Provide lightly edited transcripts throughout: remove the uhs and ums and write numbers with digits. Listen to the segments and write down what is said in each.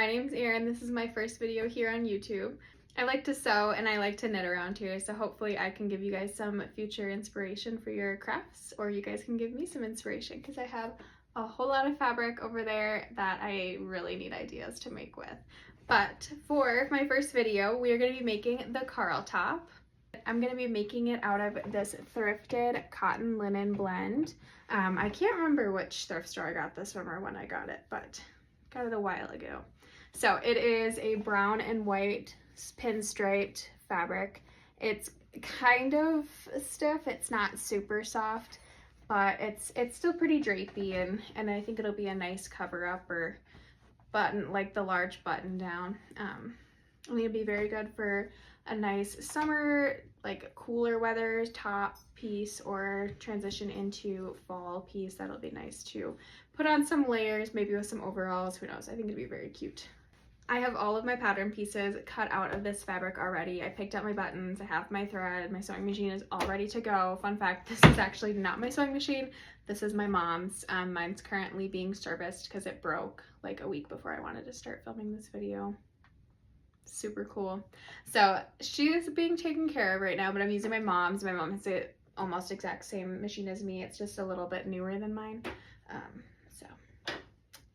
my name's Erin. This is my first video here on YouTube. I like to sew and I like to knit around here, so hopefully I can give you guys some future inspiration for your crafts, or you guys can give me some inspiration because I have a whole lot of fabric over there that I really need ideas to make with. But for my first video, we are going to be making the Karl top. I'm going to be making it out of this thrifted cotton linen blend. I can't remember which thrift store I got this from or when I got it, but got it a while ago. So it is a brown and white pinstriped fabric. It's kind of stiff. It's not super soft, but it's still pretty drapey, and I think it'll be a nice cover up or button, like the large button down. I think it'd be very good for a nice summer, like cooler weather top piece, or transition into fall piece. That'll be nice to put on some layers, maybe with some overalls, who knows. I think it'd be very cute. I have all of my pattern pieces cut out of this fabric already. I picked up my buttons, I have my thread, my sewing machine is all ready to go. Fun fact, this is actually not my sewing machine. This is my mom's. Mine's currently being serviced because it broke like a week before I wanted to start filming this video. Super cool. So she is being taken care of right now, but I'm using my mom's. My mom has the almost exact same machine as me. It's just a little bit newer than mine. So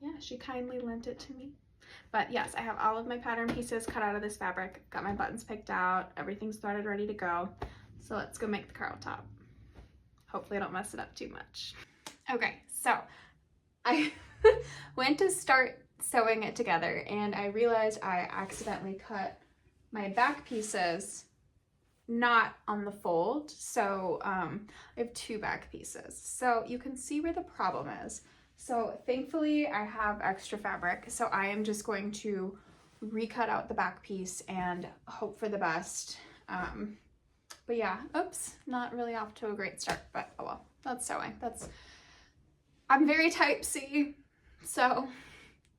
yeah, she kindly lent it to me. But yes, I have all of my pattern pieces cut out of this fabric, got my buttons picked out, everything's threaded, ready to go. So let's go make the Karl top. Hopefully I don't mess it up too much. Okay, so I went to start sewing it together and I realized I accidentally cut my back pieces not on the fold. So I have two back pieces. So you can see where the problem is. So thankfully I have extra fabric, so I am just going to recut out the back piece and hope for the best. But yeah, oops, not really off to a great start, but oh well, that's sewing. I'm very type C, so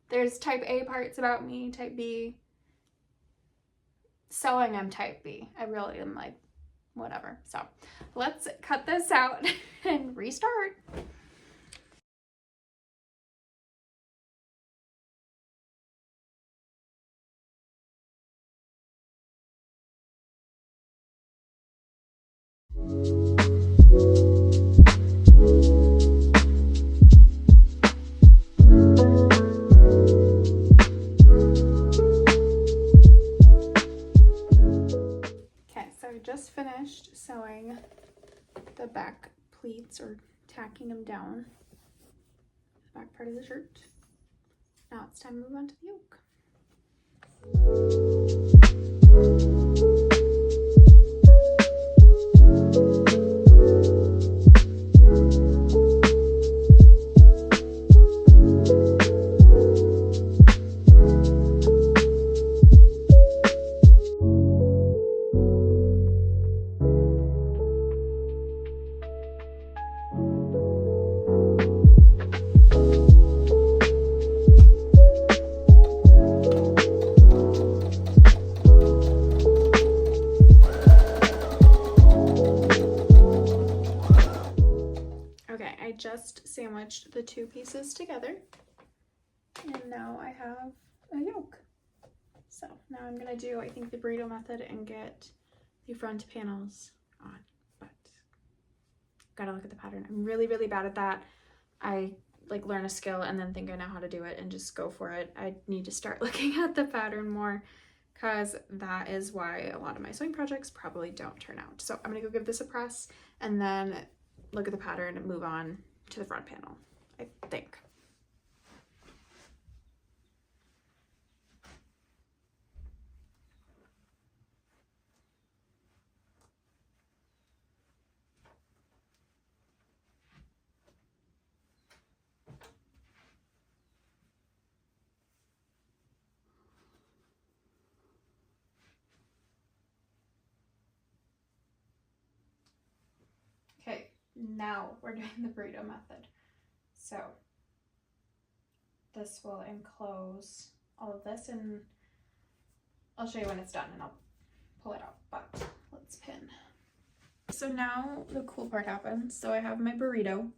there's type A parts about me, type B. Sewing, I'm type B. I really am like, whatever. So let's cut this out and restart. Just finished sewing the back pleats, or tacking them down the back part of the shirt. Now it's time to move on to the yoke. Just sandwiched the two pieces together, and now I have a yoke. So now I'm gonna do, I think, the burrito method and get the front panels on, but gotta look at the pattern. I'm really bad at that. I like learn a skill and then think I know how to do it and just go for it. I need to start looking at the pattern more, because that is why a lot of my sewing projects probably don't turn out. So I'm gonna go give this a press and then look at the pattern and move on to the front panel, I think. Okay, now we're doing the burrito method. So this will enclose all of this, and I'll show you when it's done and I'll pull it out, but let's pin. So now the cool part happens. So I have my burrito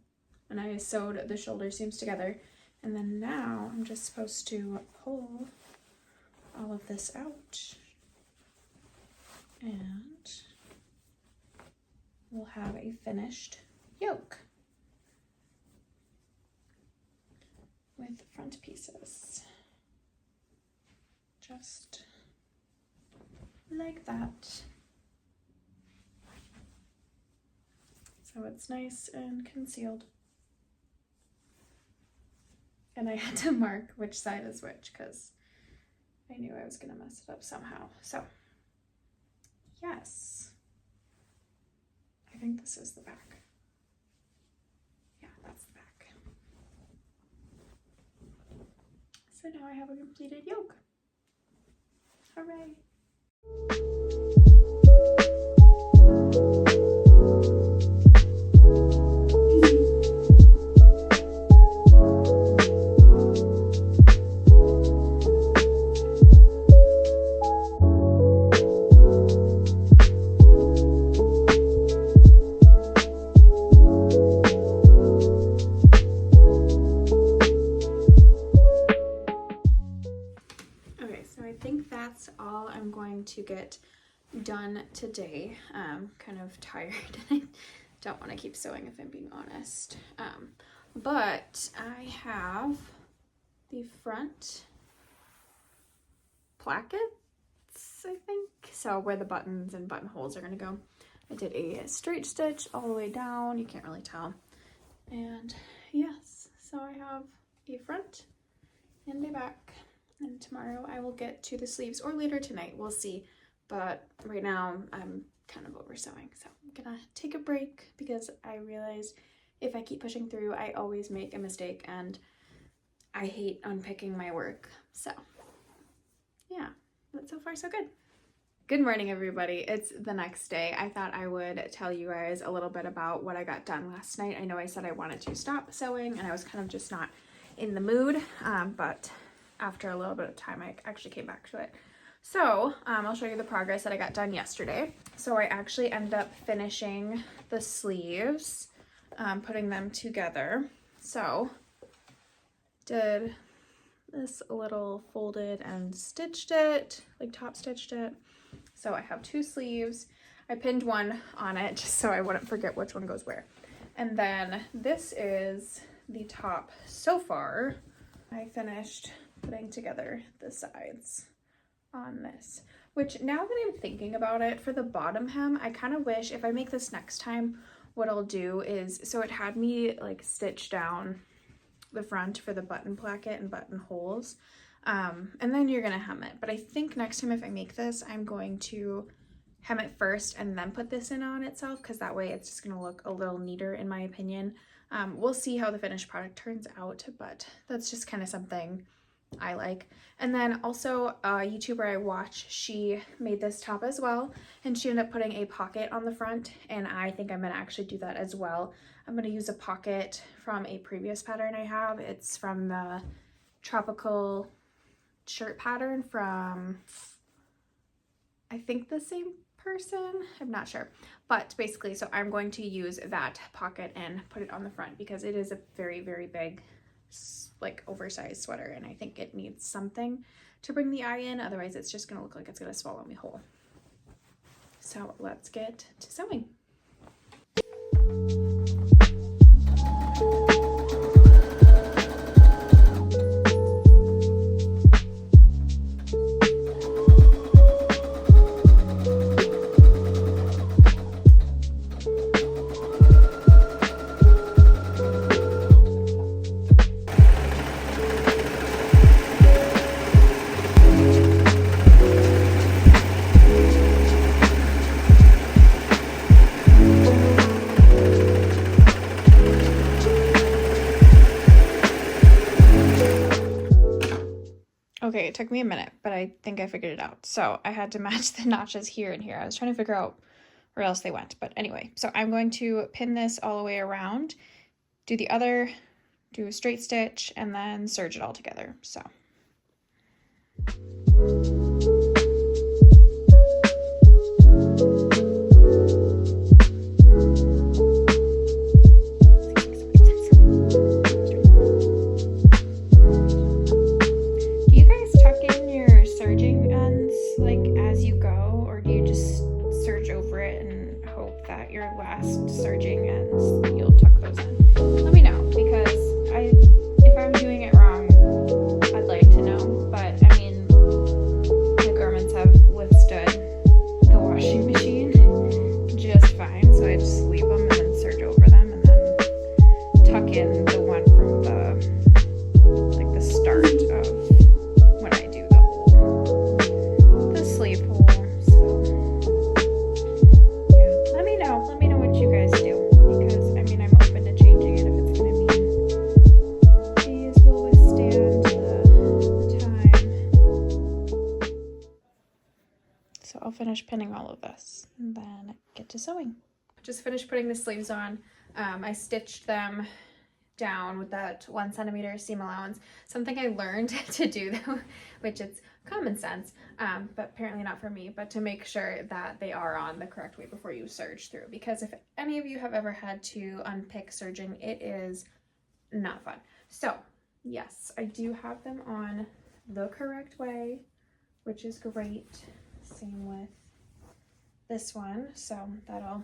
and I sewed the shoulder seams together, and then now I'm just supposed to pull all of this out, and we'll have a finished yoke with front pieces, just like that. So it's nice and concealed. And I had to mark which side is which because I knew I was gonna mess it up somehow. So yes, I think this is the back. Yeah, that's the back. So now I have a completed yoke. Hooray. All I'm going to get done today. Kind of tired and I don't want to keep sewing if I'm being honest. But I have the front plackets, I think, so where the buttons and buttonholes are going to go. I did a straight stitch all the way down, you can't really tell, and yes, so I have a front and a back. And tomorrow I will get to the sleeves, or later tonight, we'll see. But right now I'm kind of over sewing, so I'm gonna take a break because I realize if I keep pushing through, I always make a mistake and I hate unpicking my work. So yeah, but so far so good. Good morning, everybody. It's the next day. I thought I would tell you guys a little bit about what I got done last night. I know I said I wanted to stop sewing and I was kind of just not in the mood, but after a little bit of time, I actually came back to it. So I'll show you the progress that I got done yesterday. So I actually ended up finishing the sleeves, putting them together. So did this a little, folded and stitched it, like top stitched it. So I have two sleeves. I pinned one on it just so I wouldn't forget which one goes where. And then this is the top so far. I finished putting together the sides on this, which now that I'm thinking about it, for the bottom hem, I kind of wish if I make this next time, what I'll do is, so it had me like stitch down the front for the button placket and buttonholes, and then you're gonna hem it. But I think next time if I make this, I'm going to hem it first and then put this in on itself, because that way it's just gonna look a little neater in my opinion. We'll see how the finished product turns out, but that's just kind of something I like. And then also a YouTuber I watch, she made this top as well, and she ended up putting a pocket on the front, and I think I'm gonna actually do that as well. I'm gonna use a pocket from a previous pattern I have. It's from the tropical shirt pattern from, I think, the same person, I'm not sure, but basically, so I'm going to use that pocket and put it on the front because it is a very, very big, like oversized sweater, and I think it needs something to bring the eye in, otherwise it's just gonna look like it's gonna swallow me whole. So let's get to sewing. Okay, it took me a minute, but I think I figured it out. So I had to match the notches here and here. I was trying to figure out where else they went, but anyway, so I'm going to pin this all the way around, do a straight stitch, and then serge it all together. So. Do you guys tuck in your serging you go, or do you just serge over it and hope that your last serging ends, you'll tuck those in? Let me know, because if I'm doing it wrong, I'd like to know. But I mean, the garments have withstood the washing machine just fine, so I just leave them and then serge over them, and then tuck in the one from the start of when I do the sleeve hole. So yeah, let me know what you guys do, because I mean, I'm open to changing it if it's gonna mean these will withstand the time. So I'll finish pinning all of this and then get to sewing. Just finished putting the sleeves on. I stitched them down with that 1 centimeter seam allowance, something I learned to do though, which it's common sense, but apparently not for me, but to make sure that they are on the correct way before you serge through, because if any of you have ever had to unpick serging, it is not fun. So yes, I do have them on the correct way, which is great. Same with this one, so that'll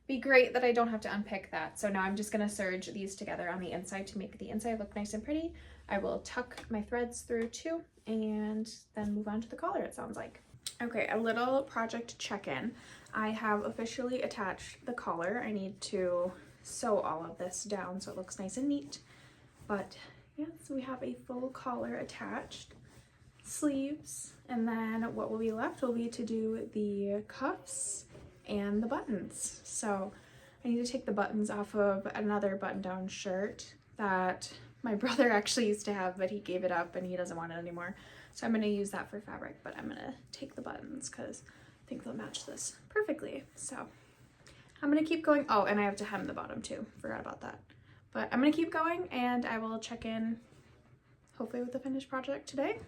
be great that I don't have to unpick that. So now I'm just gonna serge these together on the inside to make the inside look nice and pretty. I will tuck my threads through too, and then move on to the collar, it sounds like. Okay, a little project check-in. I have officially attached the collar. I need to sew all of this down so it looks nice and neat. But yes, we have a full collar attached, sleeves, and then what will be left will be to do the cuffs and the buttons. So I need to take the buttons off of another button-down shirt that my brother actually used to have, but he gave it up and he doesn't want it anymore. So I'm going to use that for fabric, but I'm going to take the buttons because I think they'll match this perfectly. So I'm going to keep going. Oh, and I have to hem the bottom too. Forgot about that. But I'm going to keep going, and I will check in hopefully with the finished project today.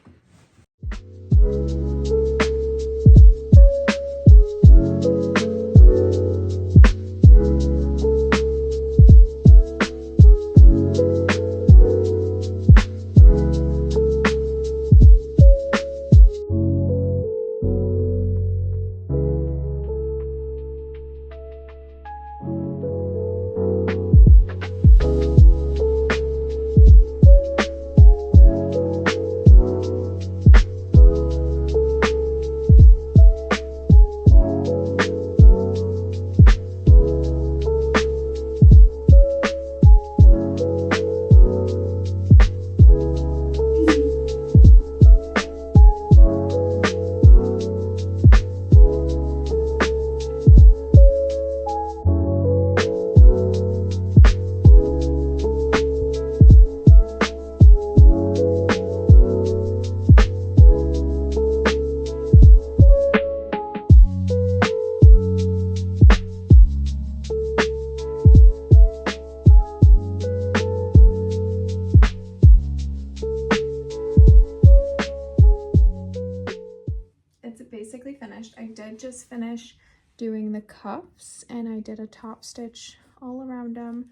Basically finished. I did just finish doing the cuffs, and I did a top stitch all around them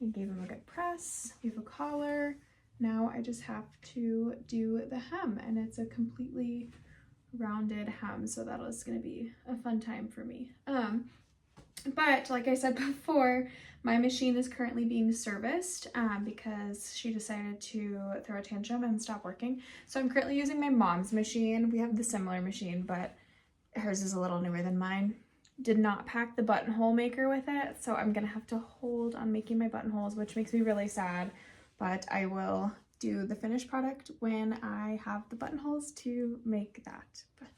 and gave them a good press. We have a collar. Now I just have to do the hem, and it's a completely rounded hem, so that is going to be a fun time for me. But like I said before, my machine is currently being serviced because she decided to throw a tantrum and stop working. So I'm currently using my mom's machine. We have the similar machine, but hers is a little newer than mine. Did not pack the buttonhole maker with it, so I'm gonna have to hold on making my buttonholes, which makes me really sad, but I will do the finished product when I have the buttonholes to make that. But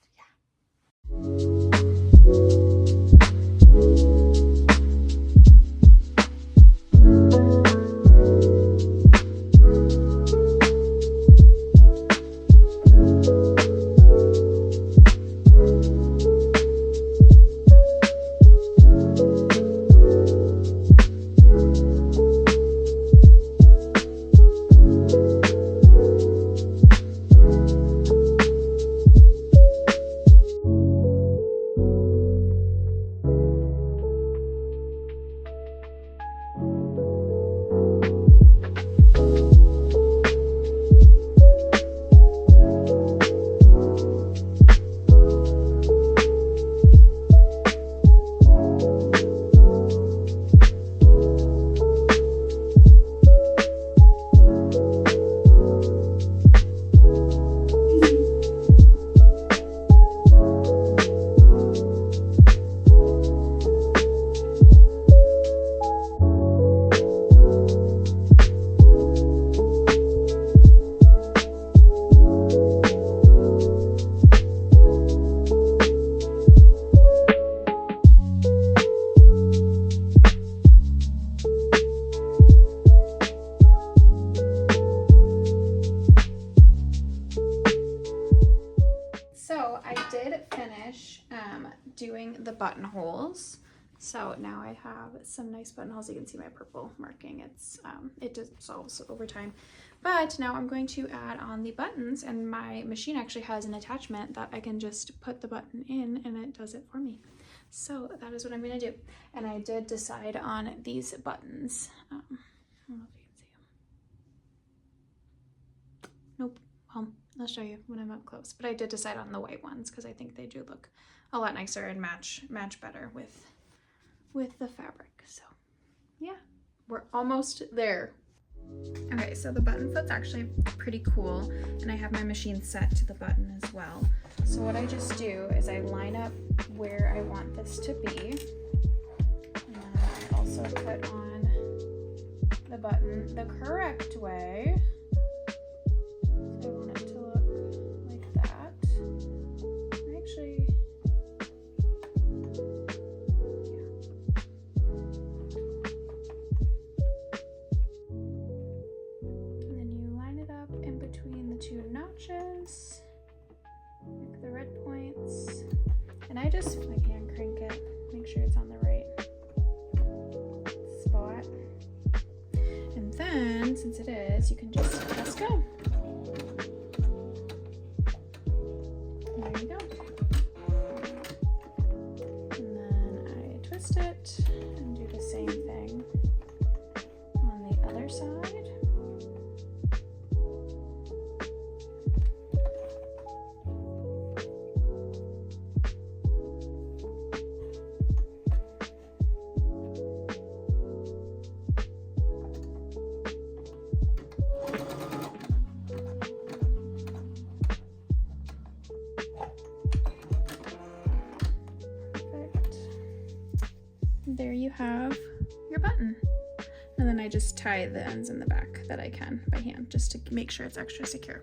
doing the buttonholes. So now I have some nice buttonholes. You can see my purple marking. It dissolves over time. But now I'm going to add on the buttons, and my machine actually has an attachment that I can just put the button in and it does it for me. So that is what I'm going to do. And I did decide on these buttons. I don't know if you can see them. Nope. Well, I'll show you when I'm up close. But I did decide on the white ones because I think they do look a lot nicer and match better with the fabric. So yeah, we're almost there. Okay, so the button foot's actually pretty cool, and I have my machine set to the button as well. So what I just do is I line up where I want this to be, and then I also put on the button the correct way. So I want it to look like that. Actually, two notches, like the red points, and I just hand crank it, make sure it's on the right spot, and then since it is, you can just press go. There you go. And then I twist it and do the same thing on the other side. There you have your button. And then I just tie the ends in the back that I can by hand, just to make sure it's extra secure.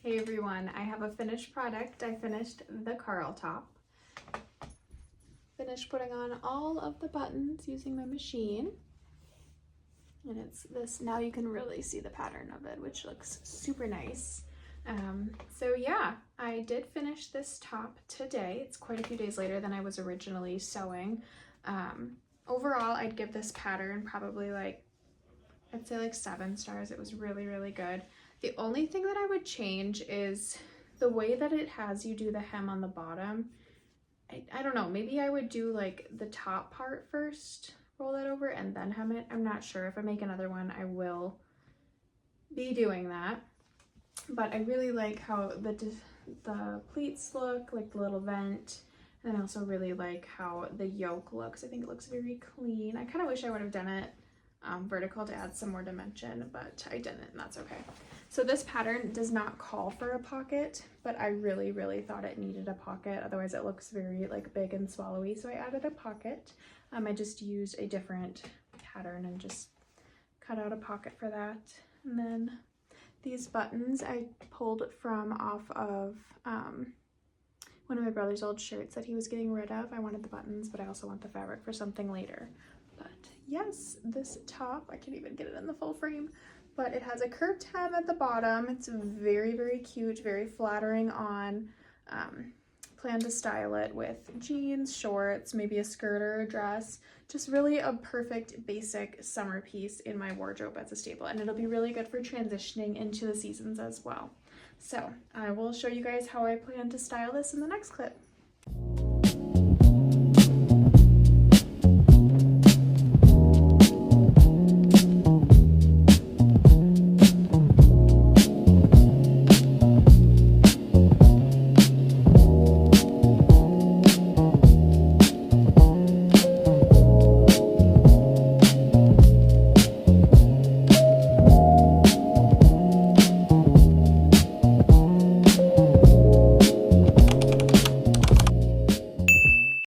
Hey everyone, I have a finished product. I finished the Karl top. Finished putting on all of the buttons using my machine. And it's this, now you can really see the pattern of it, which looks super nice. So yeah, I did finish this top today. It's quite a few days later than I was originally sewing. Overall, I'd give this pattern probably I'd say 7 stars. It was really, really good. The only thing that I would change is the way that it has you do the hem on the bottom. I don't know, maybe I would do the top part first, roll that over, and then hem it. I'm not sure. If I make another one, I will be doing that. But I really like how the pleats look, the little vent, and I also really like how the yoke looks. I think it looks very clean. I kind of wish I would have done it vertical to add some more dimension, but I didn't, and that's okay. So this pattern does not call for a pocket, but I really, really thought it needed a pocket. Otherwise it looks very big and swallowy. So I added a pocket. I just used a different pattern and just cut out a pocket for that. And then these buttons I pulled from off of one of my brother's old shirts that he was getting rid of. I wanted the buttons, but I also want the fabric for something later. But yes, this top, I can't even get it in the full frame, but it has a curved hem at the bottom. It's very, very cute, very flattering on. Plan to style it with jeans, shorts, maybe a skirt or a dress. Just really a perfect basic summer piece in my wardrobe as a staple, and it'll be really good for transitioning into the seasons as well. So I will show you guys how I plan to style this in the next clip.